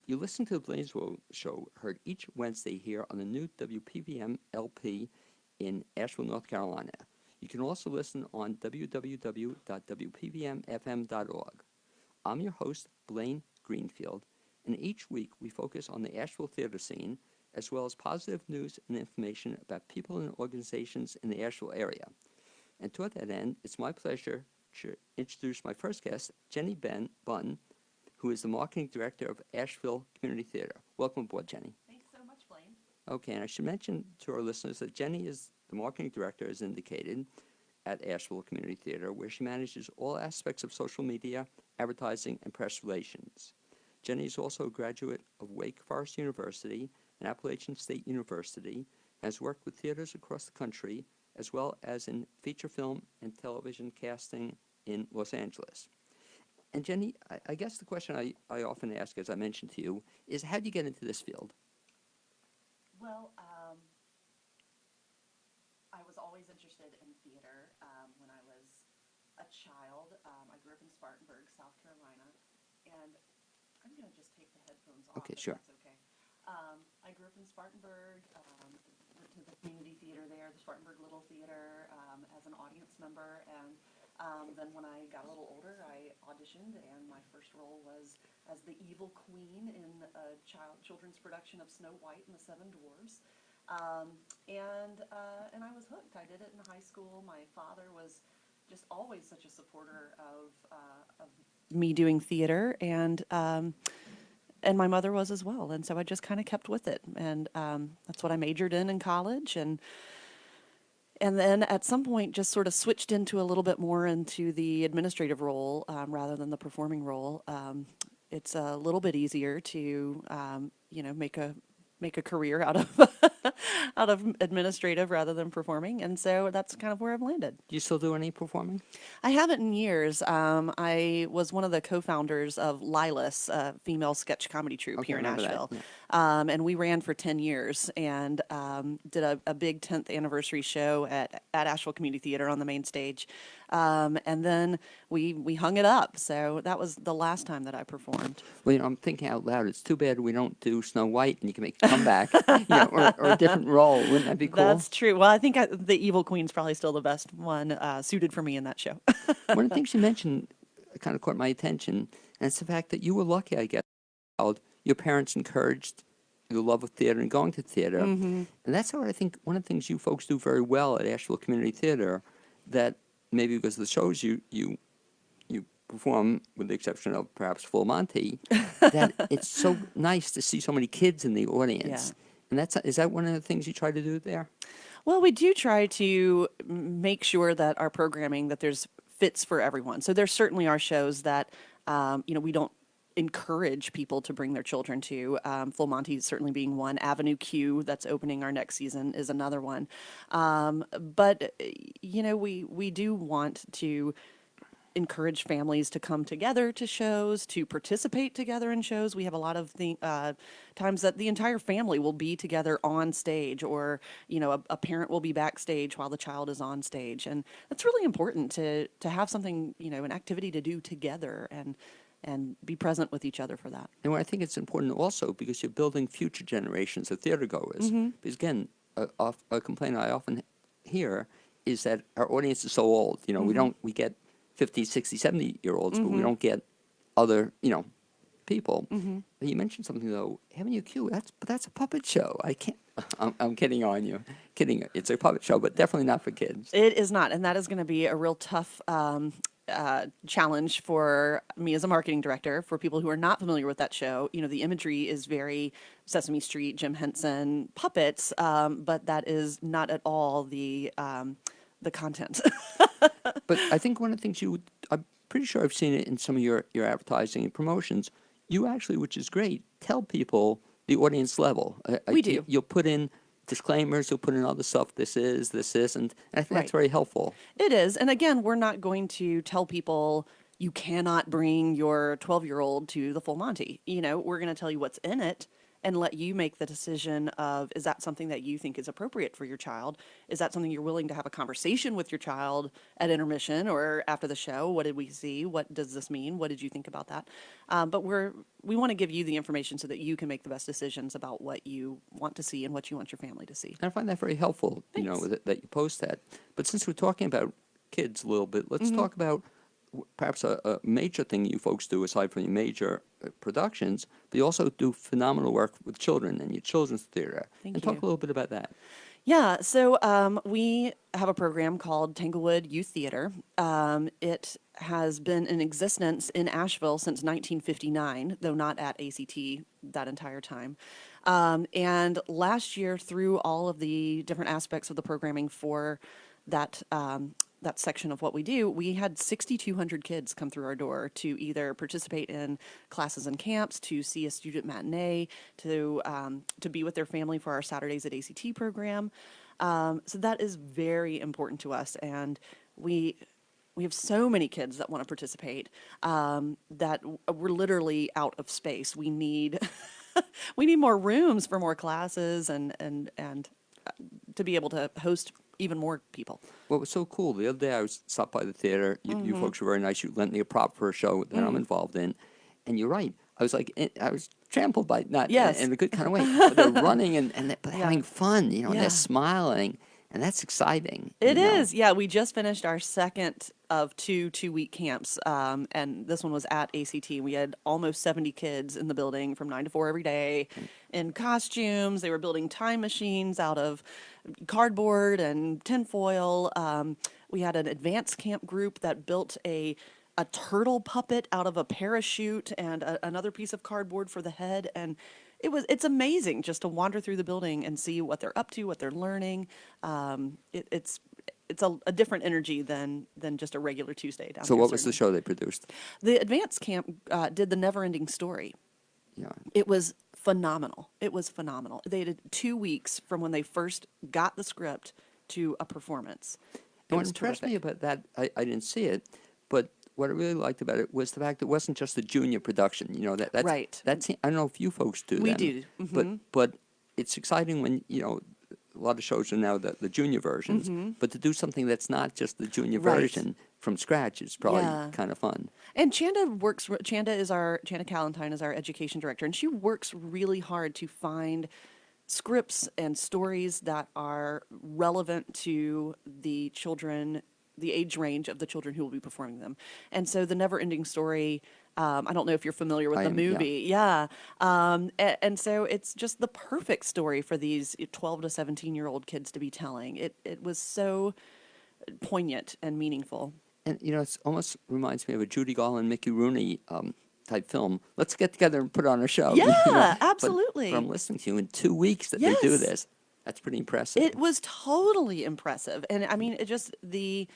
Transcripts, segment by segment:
You listen to the Blaisdell Show, heard each Wednesday here on the new WPVM LP in Asheville, North Carolina. You can also listen on www.wpvmfm.org. I'm your host, Blaine Greenfield, and each week we focus on the Asheville theater scene, as well as positive news and information about people and organizations in the Asheville area. And toward that end, it's my pleasure to introduce my first guest, Jenny Bunn, who is the Marketing Director of Asheville Community Theater. Welcome aboard, Jenny. Thanks so much, Blaine. Okay, and I should mention to our listeners that Jenny is the Marketing Director, as indicated, at Asheville Community Theater, where she manages all aspects of social media, advertising, and press relations. Jenny is also a graduate of Wake Forest University and Appalachian State University, and has worked with theaters across the country, as well as in feature film and television casting in Los Angeles. And Jenny, I guess the question I often ask, as I mentioned to you, is how do you get into this field? Well, I was always interested in theater when I was a child. I grew up in Spartanburg, South Carolina, and I'm going to just take the headphones off. Okay, if sure. That's okay. I grew up in Spartanburg, went to the community theater there, the Spartanburg Little Theater, as an audience member, and then when I got a little older, I auditioned, and my first role was as the evil queen in a children's production of Snow White and the Seven Dwarfs. And I was hooked. I did it in high school. My father was just always such a supporter of me doing theater, and my mother was as well. And so I just kind of kept with it, and that's what I majored in college, and then at some point just sort of switched into a little bit more into the administrative role rather than the performing role. It's a little bit easier to, make a career out of out of administrative rather than performing, and so that's kind of where I've landed. Do you still do any performing? I haven't in years. I was one of the co-founders of Lilas, a female sketch comedy troupe here in Asheville. That, yeah. And we ran for 10 years and did a big 10th anniversary show at Asheville Community Theater on the main stage. And then we hung it up. So that was the last time that I performed. Well, I'm thinking out loud. It's too bad we don't do Snow White and you can make a comeback, or a different role. Wouldn't that be cool? That's true. Well, I think the Evil Queen's probably still the best one suited for me in that show. One of the things you mentioned kind of caught my attention, and it's the fact that you were lucky, I guess. Your parents encouraged your love of theater and going to theater. Mm-hmm. And that's what I think one of the things you folks do very well at Asheville Community Theater, that maybe because of the shows you perform, with the exception of perhaps Full Monty, that it's so nice to see so many kids in the audience. Yeah. And is that one of the things you try to do there? Well, we do try to make sure that our programming, that there's fits for everyone. So there certainly are shows that, we don't encourage people to bring their children to. Full Monty certainly being one. Avenue Q, that's opening our next season, is another one. But we do want to encourage families to come together to shows, to participate together in shows. We have a lot of times that the entire family will be together on stage, or a parent will be backstage while the child is on stage, and that's really important to have something, an activity to do together and be present with each other for that. And I think it's important also because you're building future generations of theater goers. Mm-hmm. Because again, a complaint I often hear is that our audience is so old. Mm-hmm. We get 50, 60, 70-year-olds, Mm-hmm. but we don't get other, people. Mm-hmm. But you mentioned something, though, Avenue Q, that's a puppet show. I can't, I'm kidding on you. Kidding. It's a puppet show, but definitely not for kids. It is not, and that is going to be a real tough challenge for me as a marketing director. For people who are not familiar with that show, the imagery is very Sesame Street, Jim Henson puppets, but that is not at all the content. But I think one of the things I'm pretty sure I've seen it in some of your advertising and promotions, you actually, which is great, tell people the audience level. We do. You'll put in disclaimers, you'll put in other stuff, this isn't, and I think that's very helpful. It is, and again, we're not going to tell people you cannot bring your 12-year-old to the Full Monty. We're going to tell you what's in it, and let you make the decision of, is that something that you think is appropriate for your child? Is that something you're willing to have a conversation with your child at intermission or after the show? What did we see? What does this mean? What did you think about that? But we want to give you the information so that you can make the best decisions about what you want to see and what you want your family to see. And I find that very helpful, Thanks. that you post that. But since we're talking about kids a little bit, let's talk about perhaps a major thing you folks do aside from your major productions, but you also do phenomenal work with children and your children's theater. Thank and you. talk a little bit about that. Yeah, so we have a program called Tanglewood Youth Theater. It has been in existence in Asheville since 1959, though not at ACT that entire time. And last year, through all of the different aspects of the programming for that that section of what we do, we had 6,200 kids come through our door to either participate in classes and camps, to see a student matinee, to be with their family for our Saturdays at ACT program. So that is very important to us, and we have so many kids that want to participate that we're literally out of space. We need we need more rooms for more classes and to be able to host even more people. What was so cool, the other day I stopped by the theater. You folks were very nice. You lent me a prop for a show that I'm involved in. And you're right. I was trampled by, not Yes. in a good kind of way, but they're running and they're having fun, and Yeah. they're smiling. And that's exciting. It is. Yeah, we just finished our second of two-week camps, and this one was at ACT. We had almost 70 kids in the building from 9 to 4 every day in costumes. They were building time machines out of cardboard and tinfoil. We had an advanced camp group that built a turtle puppet out of a parachute and another piece of cardboard for the head, and it's amazing just to wander through the building and see what they're up to, what they're learning. It's a different energy than just a regular Tuesday down So here, what was the certainly. show they produced? The advanced camp did the Neverending Story. Yeah. It was phenomenal. It was phenomenal. They did 2 weeks from when they first got the script to a performance. And what impressed me about that, I didn't see it, but what I really liked about it was the fact that it wasn't just a junior production. That's Right. That's, I don't know if you folks do We them, do. but it's exciting when a lot of shows are now the junior versions, but to do something that's not just the junior Right. version from scratch is probably Yeah. kind of fun. And Chanda Callentine is our education director, and she works really hard to find scripts and stories that are relevant to the children, the age range of the children who will be performing them. And so the Never-Ending Story, I don't know if you're familiar with I the am, yeah. movie. Yeah. And so it's just the perfect story for these 12 to 17-year-old kids to be telling. It was so poignant and meaningful. And it almost reminds me of a Judy Garland, Mickey Rooney type film. Let's get together and put on a show. Yeah, But absolutely. from listening to you in 2 weeks that they do Yes. this, that's pretty impressive. It was totally impressive, and I mean, it just the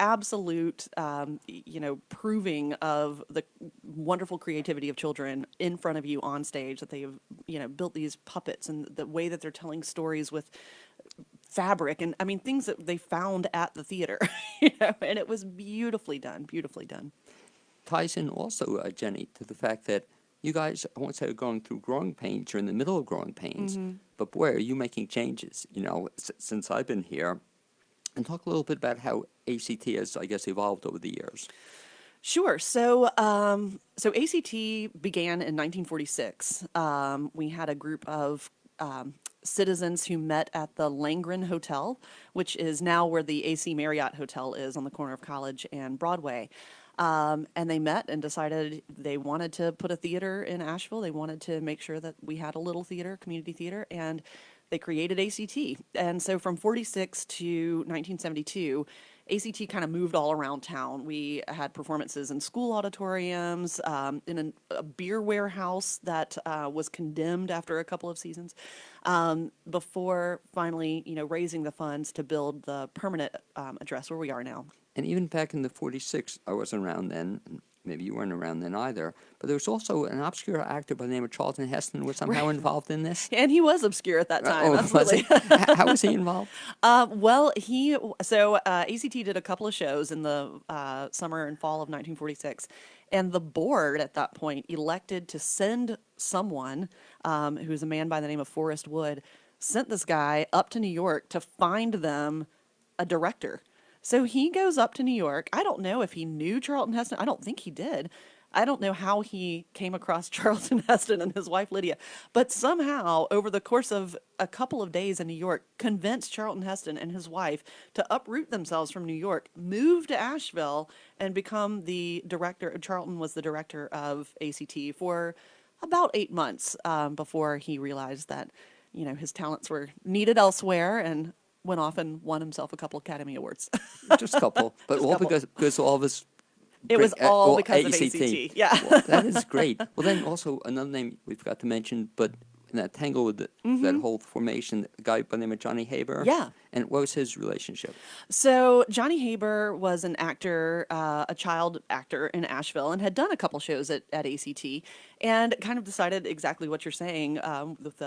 absolute proving of the wonderful creativity of children in front of you on stage, that they have built these puppets, and the way that they're telling stories with fabric, and I mean things that they found at the theater, and it was beautifully done, beautifully done. Ties in also, Jenny, to the fact that you guys, I won't say are going through growing pains, you're in the middle of growing pains, but boy, are you making changes, since I've been here. And talk a little bit about how ACT has, I guess, evolved over the years. Sure. So ACT began in 1946. We had a group of citizens who met at the Langren Hotel, which is now where the AC Marriott Hotel is on the corner of College and Broadway. And they met and decided they wanted to put a theater in Asheville. They wanted to make sure that we had a little theater, community theater, and they created ACT. And so from 46 to 1972, ACT kind of moved all around town. We had performances in school auditoriums, in a beer warehouse that was condemned after a couple of seasons, before finally, raising the funds to build the permanent address where we are now. And even back in the 46, I wasn't around then, and maybe you weren't around then either, but there was also an obscure actor by the name of Charlton Heston was somehow involved in this. And he was obscure at that time, Was absolutely. he? How was he involved? Well, ACT did a couple of shows in the summer and fall of 1946, And the board at that point elected to send someone, who was a man by the name of Forrest Wood, sent this guy up to New York to find them a director. So he goes up to New York. I don't know if he knew Charlton Heston. I don't think he did. I don't know how he came across Charlton Heston and his wife Lydia, but somehow over the course of a couple of days in New York, convinced Charlton Heston and his wife to uproot themselves from New York, move to Asheville, and become the director. Charlton was the director of ACT for about 8 months, before he realized that, his talents were needed elsewhere, and went off and won himself a couple Academy Awards. Just a couple, but Just a all couple. because all of us. It was all well, because of ACT. Yeah. Well, that is great. Well, then also another name we forgot to mention, but in that Tanglewood, that whole formation, a guy by the name of Johnny Haber. Yeah. And what was his relationship? So Johnny Haber was an actor, a child actor in Asheville, and had done a couple shows at ACT, and kind of decided exactly what you're saying, with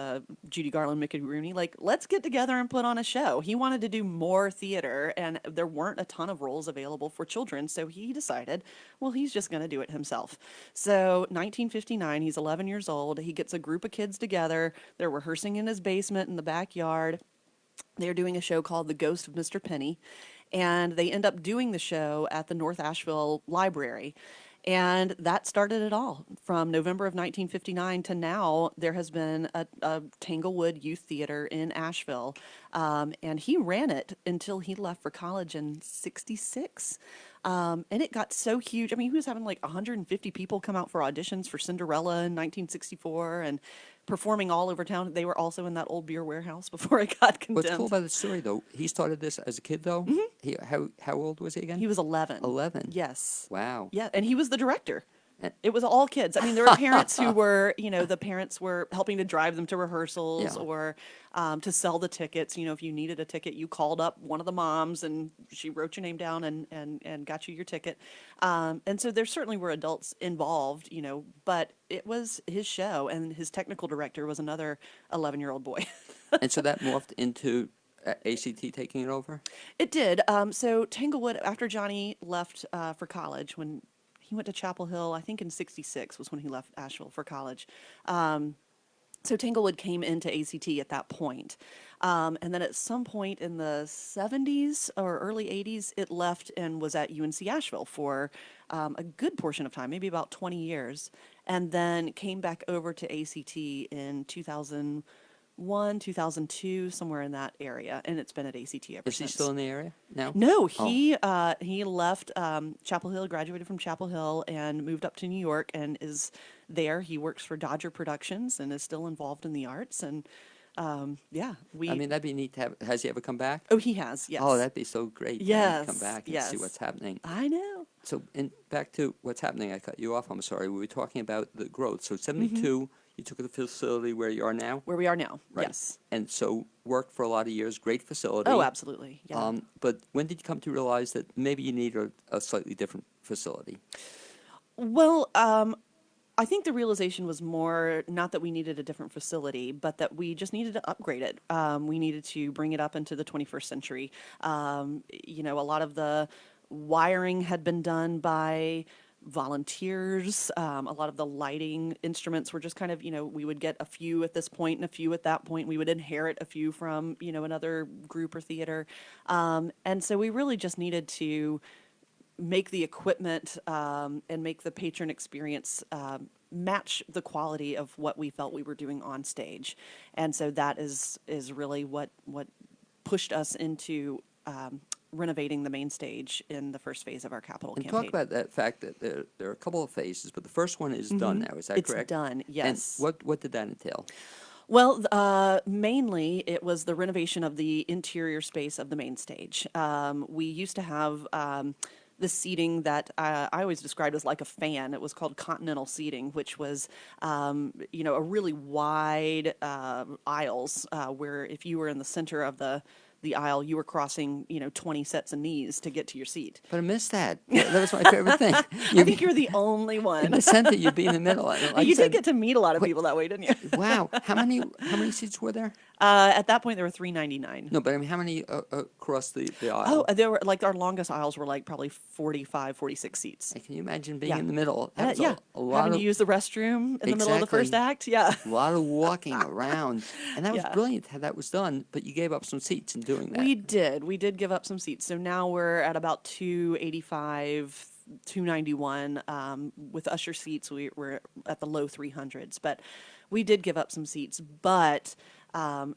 Judy Garland, Mickey Rooney, like, let's get together and put on a show. He wanted to do more theater, and there weren't a ton of roles available for children, so he decided, well, he's just going to do it himself. So 1959, he's 11 years old. He gets a group of kids together. They're rehearsing in his basement in the backyard. They're doing a show called The Ghost of Mr. Penny, and they end up doing the show at the North Asheville Library. And that started it all. From November of 1959 to now, there has been a Tanglewood Youth Theater in Asheville, and he ran it until he left for college in '66. And it got so huge. I mean, he was having like 150 people come out for auditions for Cinderella in 1964 and performing all over town. They were also in that old beer warehouse before it got condemned. What's cool about the story, though, he started this as a kid, though. How old was he again? He was 11. 11. Yes. Wow. Yeah, and he was the director. And- It was all kids. I mean, there were parents who were, the parents were helping to drive them to rehearsals, Yeah. or to sell the tickets. If you needed a ticket, you called up one of the moms and she wrote your name down and got you your ticket. And so there certainly were adults involved, but it was his show, and his technical director was another 11-year-old boy. And so that morphed into ACT taking it over? It did. So Tanglewood, after Johnny left for college, when he went to Chapel Hill, I think in '66 was when he left Asheville for college. So Tanglewood came into ACT at that point. And then at some point in the '70s or early '80s, it left and was at UNC Asheville for a good portion of time, maybe about 20 years, and then came back over to ACT in 2001, 2002, somewhere in that area, and it's been at ACT ever Is he since. still in the area now? No, Oh. he left Chapel Hill, graduated from Chapel Hill, and moved up to New York, and is there. He works for Dodger Productions and is still involved in the arts. And yeah, I mean, that'd be neat to have. Has he ever come back? Oh, he has. Yes. Oh, that'd be so great. to have him come Yes, back and see yes. what's happening. I know. So, back to what's happening. I cut you off. I'm sorry. We were talking about the growth. So, '72, you took the facility where you are now, Where we are now. right? Yes. And so, worked for a lot of years. Great facility. Oh, absolutely. Yeah. But when did you come to realize that maybe you need a slightly different facility? Well, I think the realization was more not that we needed a different facility, but that we just needed to upgrade it. We needed to bring it up into the 21st century. A lot of the wiring had been done by volunteers. A lot of the lighting instruments were just kind of, we would get a few at this point and a few at that point. We would inherit a few from, another group or theater. And so we really just needed to make the equipment and make the patron experience match the quality of what we felt we were doing on stage. And so that is really what pushed us into renovating the main stage in the first phase of our capital And campaign. talk about that fact that there are a couple of phases, but the first one is done now. Is that It's correct? done, yes. And what did that entail? Well, mainly it was the renovation of the interior space of the main stage. We used to have the seating that I always described as like a fan. It was called Continental Seating, which was, a really wide aisles where if you were in the center of the aisle, you were crossing, 20 sets of knees to get to your seat. But I missed that. That was my favorite thing. I think you're the only in one. the center. You'd be in the middle. And like You said, did get to meet a lot of people that way, didn't you? Wow. How many seats were there? At that point, there were 399. No, but I mean, how many across the Oh, aisle? there were like our longest aisles were like probably 45, 46 seats. Can you imagine being Yeah. in the middle? That was Yeah, a lot having to of use the restroom in the middle of the first exactly. act. Yeah, A lot of walking around, and that was yeah. brilliant how that was done. But you gave up some seats in doing that. We did give up some seats. So now we're at about 285, 291. With usher seats, we're at the low 300s. But we did give up some seats. But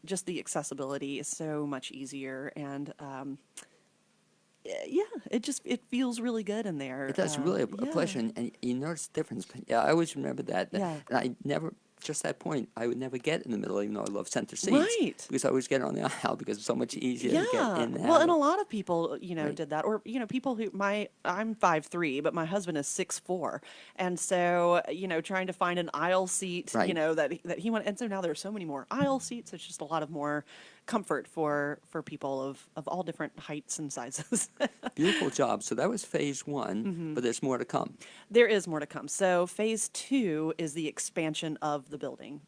just the accessibility is so much easier, and yeah, it feels really good in there. It does really a Yeah, pleasure, and you notice the difference. Yeah, I always remember that. Yeah. And I never, just that point, I would never get in the middle, even though I love center seats. Right. Because I always get on the aisle because it's so much easier to get Yeah. in and Well, out and a of. lot of people, Right. did that. Or, people who I'm 5'3", but my husband is 6'4". And so, trying to find an aisle seat, Right. that he went. And so now there are so many more aisle seats. It's just a lot of more comfort for people of all different heights and sizes. Beautiful job. So that was phase one, Mm-hmm. but there's more to come. There is more to come. So phase 2 is the expansion of the building.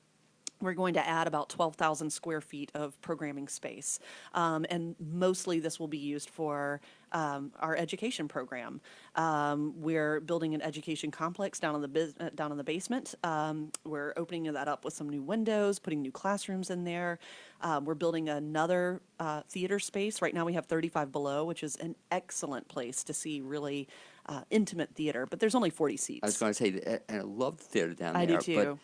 We're going to add about 12,000 square feet of programming space. And mostly this will be used for our education program. We're building an education complex down in the basement. We're opening that up with some new windows, putting new classrooms in there. We're building another theater space. Right now we have 35 Below, which is an excellent place to see really intimate theater, but there's only 40 seats. I was going to say, and I love the theater down I do there. But too.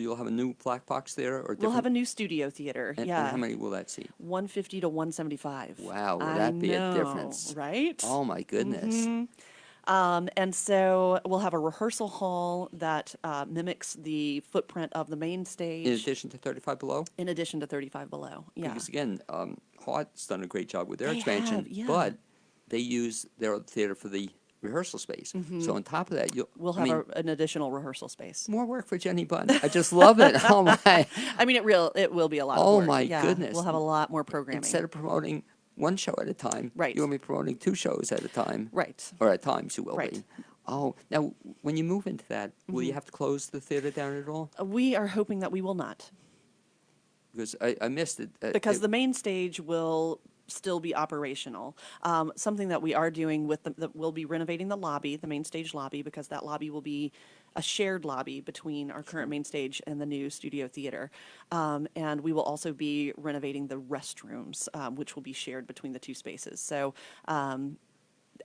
you'll have a new black box there, or We'll different. have a new studio theater. And Yeah. how many will that seat? 150 to 175. Wow, will I that be a know, difference? right? Oh my goodness. And so we'll have a rehearsal hall that mimics the footprint of the main stage. In addition to 35 Below? In addition to 35 Below. Yeah. Because again, Hart's done a great job with their They expansion, have, yeah. but they use their theater for the rehearsal space. So on top of that, We'll have an additional rehearsal space. more work for Jenny Bunn. I just love it. Oh my! I mean, it will be a lot of Oh work. my Yeah, goodness! We'll have a lot more programming. Instead of promoting one show at a time, Right. you'll be promoting 2 shows at a time. Right. Or at times you will Right. be. Oh, now when you move into that, will you have to close the theater down at all? We are hoping that we will not. Because I missed it. Because the main stage will still be operational. Something that we are doing that we'll be renovating the lobby, the main stage lobby, because that lobby will be a shared lobby between our current main stage and the new studio theater. And we will also be renovating the restrooms, which will be shared between the 2 spaces. So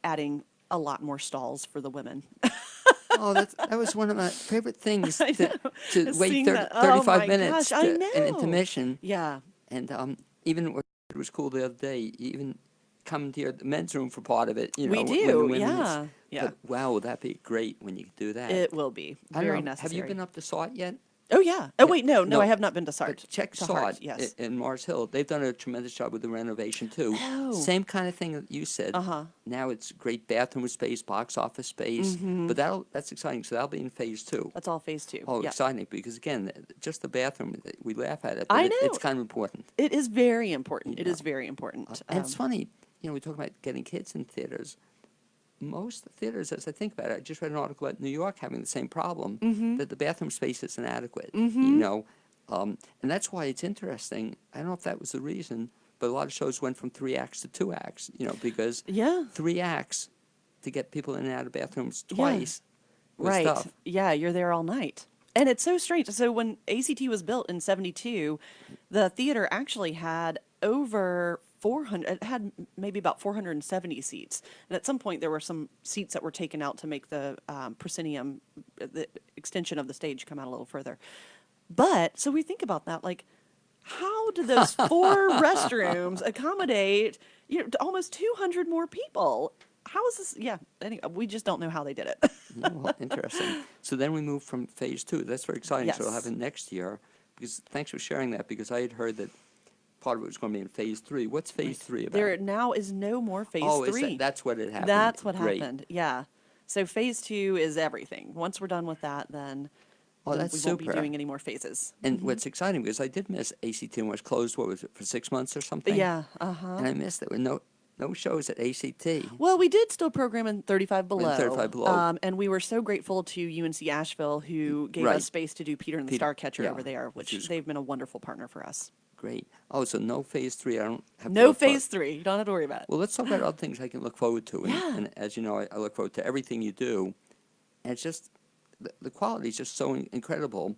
adding a lot more stalls for the women. Oh, that was one of my favorite things I to know. wait Seeing 30, that. Oh 35 my minutes gosh, I to an know. intermission. Yeah. And even what was cool the other day, you even come to the men's room for part of it. You know, We when the do, women's- yeah. Yeah. But wow, would that be great when you could do that? It will be I don't very know, necessary. Have you been up to SART yet? Oh, yeah. Oh, wait, no, No, I have not been to SART. But check To SART Hart, yes. in Mars Hill. They've done a tremendous job with the renovation too. Oh. Same kind of thing that you said. Uh-huh. Now it's great bathroom space, box office space. But that's exciting. So that'll be in phase 2. That's all phase 2. Oh, Yeah. exciting! Because again, just the bathroom, we laugh at it, but I it's know. kind of important. It is very important. It is very important. And it's funny, we talk about getting kids in theaters. Most theaters, as I think about it, I just read an article about New York having the same problem, that the bathroom space is inadequate, and that's why it's interesting. I don't know if that was the reason, but a lot of shows went from 3 acts to 2 acts, because Yeah. 3 acts to get people in and out of bathrooms Yeah. twice was Right. tough. Yeah, you're there all night. And it's so strange. So when ACT was built in 72, the theater actually had over 400, it had maybe about 470 seats. And at some point there were some seats that were taken out to make the proscenium, the extension of the stage, come out a little further. But, so we think about that, like, how did those 4 restrooms accommodate, almost 200 more people? How is this? Yeah, anyway, we just don't know how they did it. Oh, well, interesting. So then we move from phase 2. That's very exciting. So we'll have Yes. it next year. Because thanks for sharing that. Because I had heard that part of it was going to be in phase 3. What's phase 3 about? There now is no more phase oh, 3. That's what it happened. That's what Great. happened. Yeah. So phase 2 is everything. Once we're done with that, then, Oh, then that's we won't be super. doing any more phases. And what's exciting, because I did miss ACT and was closed, what was it, for 6 months or something? Yeah. And I missed it. There were no shows at ACT. Well, we did still program in 35 Below. 35 Below. And we were so grateful to UNC Asheville, who gave Right. us space to do Peter and the Peter, Starcatcher yeah, over there, which which is- they've been a wonderful partner for us. Great. Oh, so no phase 3. I don't have to No look for. phase 3. You don't have to worry about it. Well, let's talk about other things I can look forward to. Yeah. And as you know, I look forward to everything you do. And it's just, the quality is just so incredible,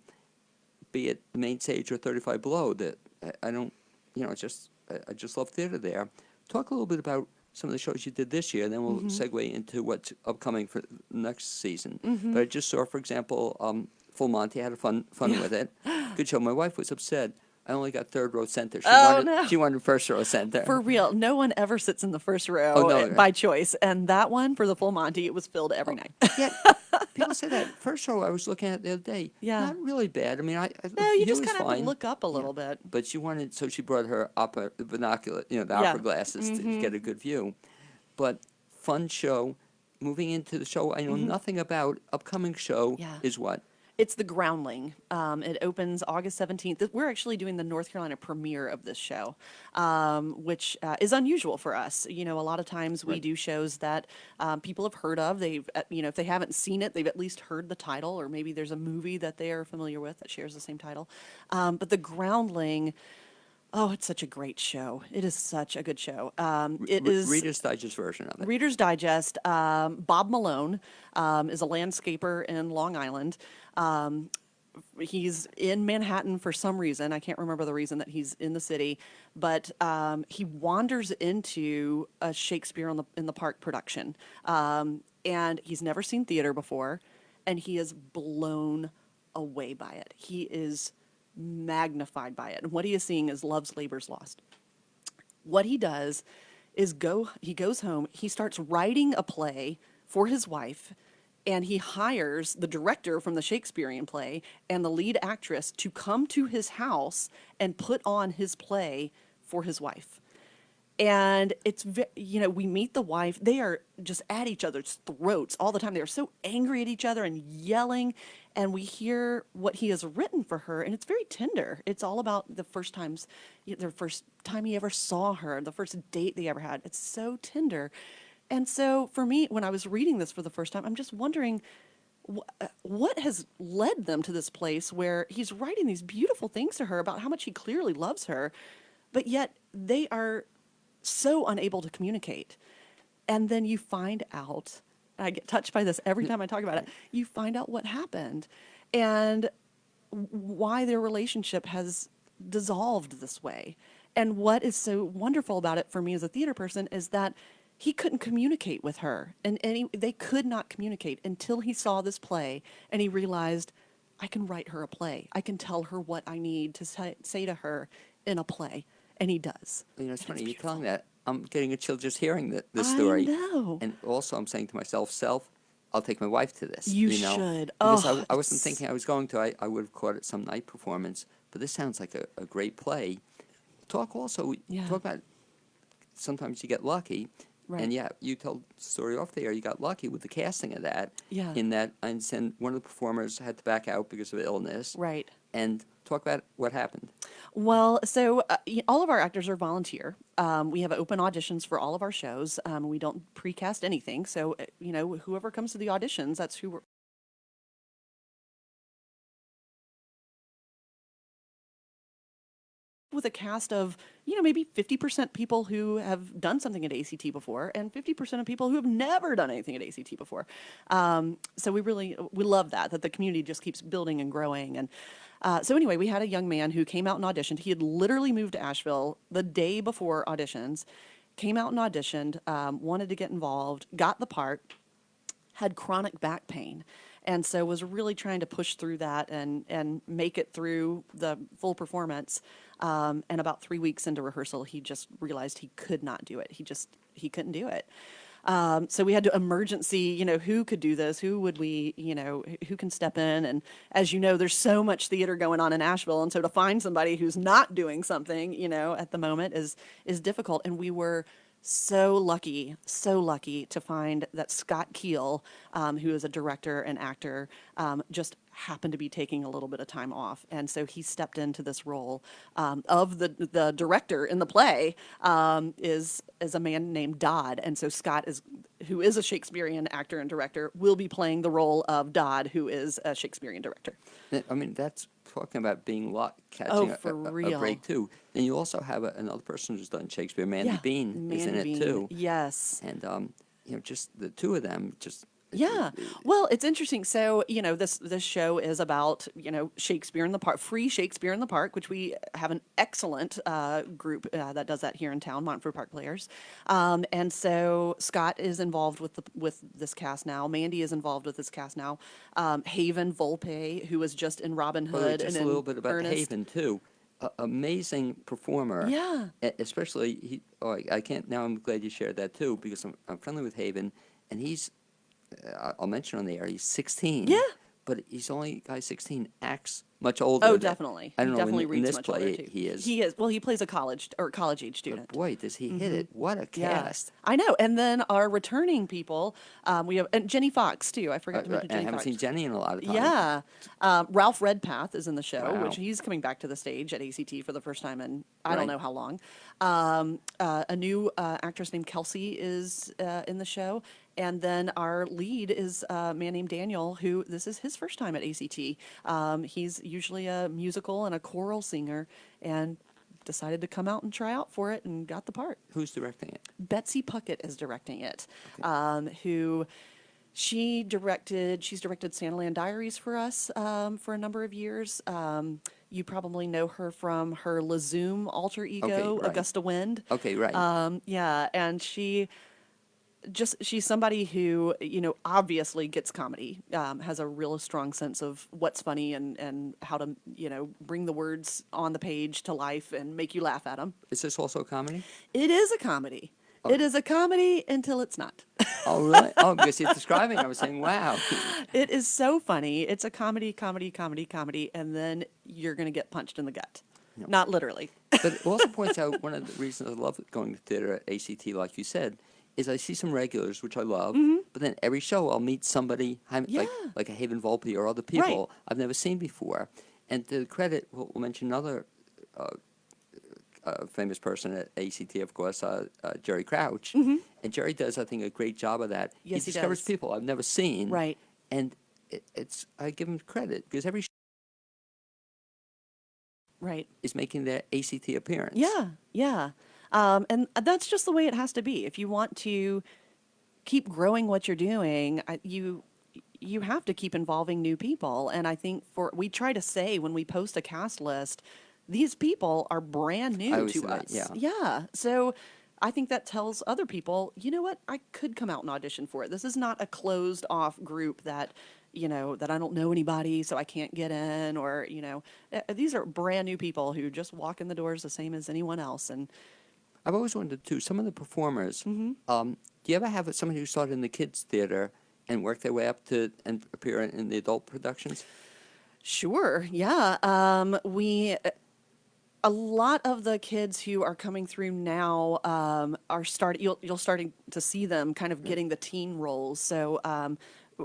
be it the main stage or 35 Below, that I don't, it's just, I just love theater there. Talk a little bit about some of the shows you did this year, and then we'll segue into what's upcoming for next season. But I just saw, for example, Full Monty. I had fun with it. Good show. My wife was upset. I only got third row center. No. She wanted first row center. For real, no one ever sits in the first row Oh, no. by choice. And that one for the Full Monty, it was filled every night. Yeah, people say that. First row I was looking at the other day. Yeah. Not really bad. I mean, No, you he just was kind of have to fine. look up a little bit. But she wanted, so she brought her binocular, the opera glasses to get a good view. But fun show. Moving into the show I know nothing about. Upcoming show is what? It's The Groundling. It opens August 17th. We're actually doing the North Carolina premiere of this show, which is unusual for us. A lot of times we do shows that people have heard of. They've, if they haven't seen it, they've at least heard the title, or maybe there's a movie that they are familiar with that shares the same title. But The Groundling, oh, it's such a great show. It is such a good show. It is Reader's Digest version of it. Reader's Digest. Bob Malone is a landscaper in Long Island. He's in Manhattan for some reason. I can't remember the reason that he's in the city, but he wanders into a Shakespeare in the Park production, and he's never seen theater before, and he is blown away by it. He is magnified by it, and what he is seeing is Love's Labor's Lost. What he does is he goes home, he starts writing a play for his wife, and he hires the director from the Shakespearean play and the lead actress to come to his house and put on his play for his wife. And it's, we meet the wife. They are just at each other's throats all the time. They are so angry at each other and yelling. And we hear what he has written for her, and it's very tender. It's all about the first time he ever saw her, the first date they ever had. It's so tender. And so for me, when I was reading this for the first time, I'm just wondering what has led them to this place where he's writing these beautiful things to her about how much he clearly loves her, but yet they are so unable to communicate. And then you find out, I get touched by this every time I talk about it, you find out what happened and why their relationship has dissolved this way. And what is so wonderful about it for me as a theater person is that he couldn't communicate with her, and they could not communicate until he saw this play, and he realized, I can write her a play. I can tell her what I need to say to her in a play, and he does. It's funny, you're telling that. I'm getting a chill just hearing this story. I know. And also I'm saying to myself, I'll take my wife to this. You should. Because I wasn't thinking I was going to. I would have caught it some night performance, but this sounds like a great play. Talk about sometimes you get lucky. Right. And you told the story off the air. You got lucky with the casting of that. Yeah. In that, and one of the performers had to back out because of illness. Right. And talk about what happened. Well, so all of our actors are volunteer. We have open auditions for all of our shows. We don't precast anything. So, whoever comes to the auditions, that's who we're. With a cast of, maybe 50% people who have done something at ACT before and 50% of people who have never done anything at ACT before. So we love that the community just keeps building and growing. And so anyway, we had a young man who came out and auditioned. He had literally moved to Asheville the day before auditions, came out and auditioned, wanted to get involved, got the part, had chronic back pain. And so was really trying to push through that and make it through the full performance. And about 3 weeks into rehearsal, he just realized he could not do it. He couldn't do it. So we had to emergency, who could do this? Who would we, who can step in? And as you know, there's so much theater going on in Asheville. And so to find somebody who's not doing something, at the moment is difficult. And we were so lucky to find that Scott Keel, who is a director and actor, just happened to be taking a little bit of time off. And so he stepped into this role of the director in the play is a man named Dodd. And so Scott, who is a Shakespearean actor and director, will be playing the role of Dodd, who is a Shakespearean director. I mean, that's talking about being Oh, catching for a real. break too. And you also have another person who's done Shakespeare, Mandy Yeah, Bean, is in Mandy it Bean. too. Yes. And just the two of them, just Yeah. Well, it's interesting. So, this show is about, Shakespeare in the Park, free Shakespeare in the Park, which we have an excellent group that does that here in town, Montford Park Players. And so Scott is involved with this cast now. Mandy is involved with this cast now. Haven Volpe, who was just in Robin by the way, Hood just and a in little bit about Ernest. Haven too. Amazing performer. Yeah. Especially I can't now. I'm glad you shared that too because I'm friendly with Haven, and he's I'll mention on the air, he's 16. Yeah. But he's only, guy 16, acts much older Oh, than, definitely. I He don't know, definitely in reads this much older play too. he is. He is. Well, he plays a college age But student. boy, does he hit it. What a Yeah, cast. I know. And then our returning people, we have and Jenny Fox too. I forgot to mention And I Jenny haven't Fox. seen Jenny in a lot of time. Yeah, Ralph Redpath is in the show, Wow. which he's coming back to the stage at ACT for the first time in I Right. don't know how long. A new actress named Kelsey is in the show, and then our lead is a man named Daniel, who this is his first time at ACT. He's usually a musical and a choral singer, and decided to come out and try out for it and got the part. Who's directing it? Betsy Puckett is directing it, Okay. who she's directed Santaland Diaries for us for a number of years. You probably know her from her Lazoom alter ego, right. Augusta Wind. Okay, right. Yeah, and she's somebody who, obviously gets comedy, has a real strong sense of what's funny and how to, bring the words on the page to life and make you laugh at them. Is this also a comedy? It is a comedy. It is a comedy until it's not. Oh, really? Oh, because he's describing, I was saying, wow. It is so funny. It's a comedy, and then you're going to get punched in the gut. Not literally. But it also points out one of the reasons I love going to theater at ACT, like you said, is I see some regulars, which I love, but then every show I'll meet somebody, Yeah. like a Haven Volpe or other people I've never seen before. And to the credit, we'll mention another famous person at ACT, of course, Gerry Crouch. And Gerry does, I think, a great job of that. Yes, he discovers does. people I've never seen. Right. And I give him credit, because every show Right. is making their ACT appearance. Yeah, yeah. And that's just the way it has to be. If you want to keep growing what you're doing, you have to keep involving new people. And I think we try to say when we post a cast list, these people are brand I new always to say us. that, Yeah. So I think that tells other people, you know what, I could come out and audition for it. This is not a closed off group that, that I don't know anybody, so I can't get in, or, these are brand new people who just walk in the doors the same as anyone else. And I've always wondered, too, some of the performers, do you ever have somebody who started in the kids' theater and worked their way up to and appear in the adult productions? sure, yeah. A lot of the kids who are coming through now are you'll starting to see them kind of getting the teen roles. So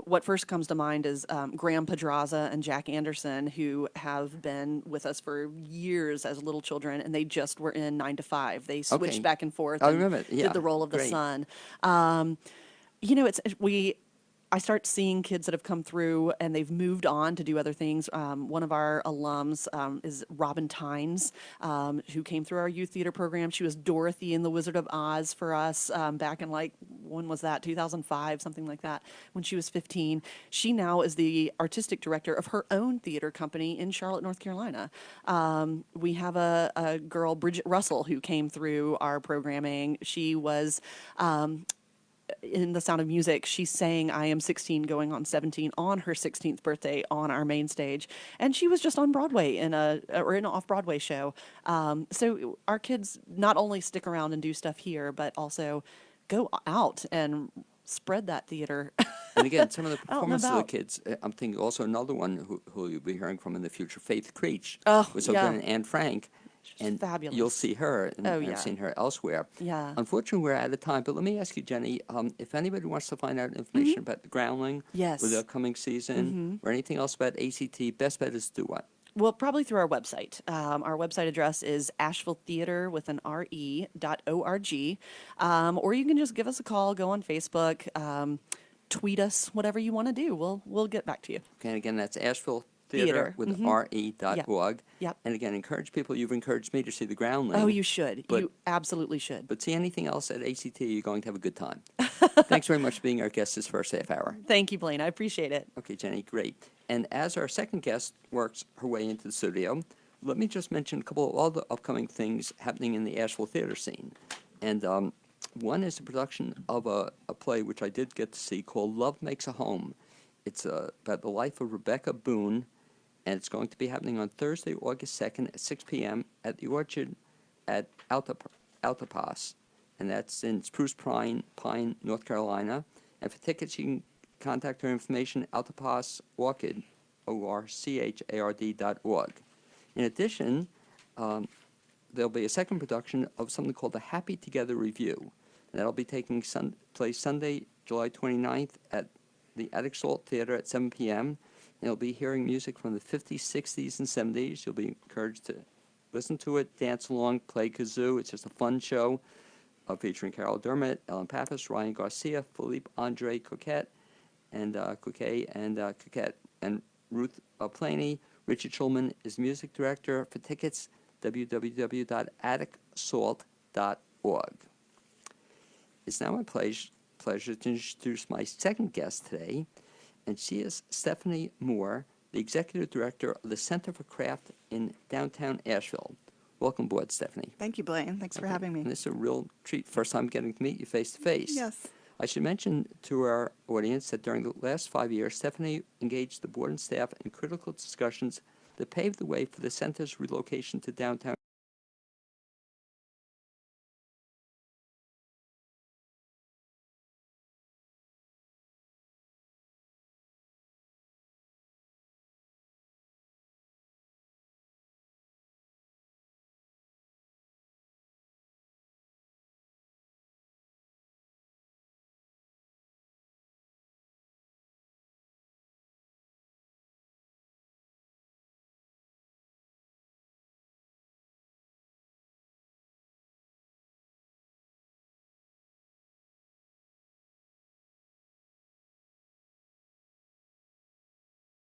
what first comes to mind is Graham Pedraza and Jack Anderson, who have been with us for years as little children, and they just were in 9 to 5. They switched Okay. back and forth I and remember it, yeah, did the role of the great. son. I start seeing kids that have come through and they've moved on to do other things. One of our alums is Robin Tynes, who came through our youth theater program. She was Dorothy in The Wizard of Oz for us back in when was that, 2005, something like that, when she was 15. She now is the artistic director of her own theater company in Charlotte, North Carolina. We have a girl, Bridget Russell, who came through our programming. She was in The Sound of Music. She sang I Am 16 Going on 17 on her 16th birthday on our main stage. And she was just on Broadway in an off-Broadway show. So our kids not only stick around and do stuff here, but also go out and spread that theater. And again, some of the Out and performances of the about. kids, I'm thinking also another one who you'll be hearing from in the future, Faith Creech, Oh, was so yeah. good, and Anne Frank. And fabulous. you'll see her, and Oh, I've yeah. seen her elsewhere. Yeah. Unfortunately, we're out of time, but let me ask you, Jenny, if anybody wants to find out information about the Groundling, Yes. or the upcoming season, or anything else about ACT, best bet is to do what? Well, probably through our website. Our website address is AshevilleTheater with an RE.org. Or you can just give us a call, go on Facebook, tweet us, whatever you want to do. We'll get back to you. Okay, and again, that's Asheville Theater with Mhm. re.org. Yep. And again, encourage people. You've encouraged me to see the groundling. Oh, you should. But, You absolutely should. but see anything else at ACT, you're going to have a good time. Thanks very much for being our guest this first half hour. Thank you, Blaine. I appreciate it. Okay, Jenny, great. And as our second guest works her way into the studio, let me just mention a couple of all the upcoming things happening in the Asheville theater scene. And one is the production of a play which I did get to see called Love Makes a Home. It's about the life of Rebecca Boone, and it's going to be happening on Thursday, August 2nd at 6 p.m. at the Orchard at Altapas, and that's in Spruce Pine, North Carolina. And for tickets, you can contact her information, Altapas Orchid, ORCHARD.org. In addition, there'll be a second production of something called the Happy Together Review, and that'll be taking place Sunday, July 29th at the Attic Salt Theater at 7 p.m. And you'll be hearing music from the 50s, 60s, and 70s. You'll be encouraged to listen to it, dance along, play kazoo. It's just a fun show featuring Carol Dermott, Ellen Pappas, Ryan Garcia, Philippe Andre Coquette, and Coquette, and Ruth Planey. Richard Schulman is music director. For tickets, www.atticsalt.org. It's now my pleasure to introduce my second guest today, and she is Stephanie Moore, the executive director of the Center for Craft in downtown Asheville. Welcome aboard, Stephanie. Thank you, Blaine. Thanks for having me. And this is a real treat. First time getting to meet you face to face. Yes. I should mention to our audience that during the last 5 years, Stephanie engaged the board and staff in critical discussions that paved the way for the center's relocation to downtown